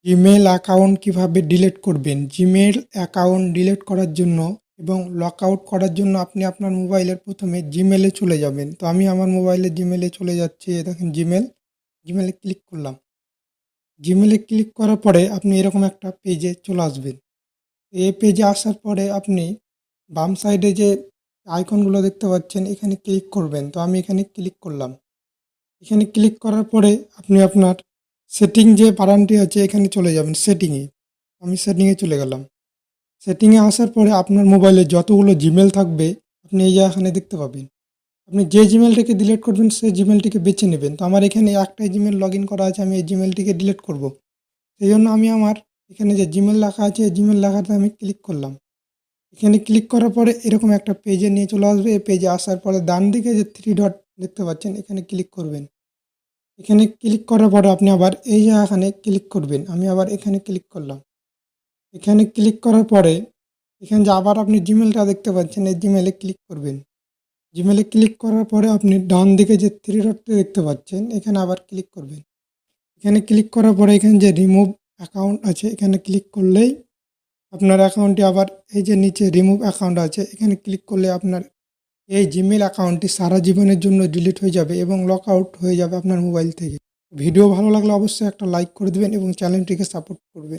Gmail account কিভাবে delete করবেন? Gmail account delete করার জন্য এবং লক আউট করার জন্য আপনি আপনার মোবাইলের প্রথমে জিমেলে চলে যাবেন। তো আমি আমার মোবাইলে জিমেলে চলে যাচ্ছি। এই দেখেন জিমেলে ক্লিক করলাম। জিমেলে ক্লিক করার পরে আপনি এরকম একটা পেজে চলে আসবেন। এই পেজে আসার পরে আপনি বাম সাইডে যে আইকনগুলো দেখতে পাচ্ছেন এখানে ক্লিক করবেন। তো আমি এখানে ক্লিক করলাম। এখানে ক্লিক করার পরে আপনি আপনার সেটিং যে বাটনটি আছে এখানে চলে যাবেন সেটিংয়ে। আমি সেটিংয়ে চলে গেলাম। সেটিংয়ে আসার পরে আপনার মোবাইলে যতগুলো জিমেল থাকবে আপনি এই যে এখানে দেখতে পাবেন। আপনি যে জিমেলটাকে ডিলিট করবেন সেই জিমেলটিকে বেছে নেবেন। তো আমার এখানে একটাই জিমেল লগ ইন করা আছে, আমি এই জিমেলটিকে ডিলিট করব। সেই জন্য আমি আমার এখানে যে জিমেল লেখা আছে এই জিমেল লেখাতে আমি ক্লিক করলাম। এখানে ক্লিক করার পরে এরকম একটা পেজে নিয়ে চলে আসবে। এই পেজে আসার পরে ডান দিকে যে 3 ডট দেখতে পাচ্ছেন এখানে ক্লিক করবেন। এখানে ক্লিক করার পরে আপনি আবার এই যে এখানে ক্লিক করবেন। আমি আবার এখানে ক্লিক করলাম। এখানে ক্লিক করার পরে এখানে যে আবার আপনি জিমেলটা দেখতে পাচ্ছেন এই জিমেলে ক্লিক করবেন। জিমেলে ক্লিক করার পরে আপনি ডান দিকে যে 3 ডটটি দেখতে পাচ্ছেন এখানে আবার ক্লিক করবেন। এখানে ক্লিক করার পরে এখানে যে রিমুভ অ্যাকাউন্ট আছে এখানে ক্লিক করলেই আপনার অ্যাকাউন্টটি আবার এই যে নিচে রিমুভ অ্যাকাউন্ট আছে এখানে ক্লিক করলে আপনার এই জিমেল অ্যাকাউন্টটি সারা জীবনের জন্য ডিলিট হয়ে যাবে এবং লক আউট হয়ে যাবে আপনার মোবাইল থেকে। ভিডিও ভালো লাগলে অবশ্যই একটা লাইক করে দেবেন এবং চ্যানেলটিকে সাপোর্ট করবেন।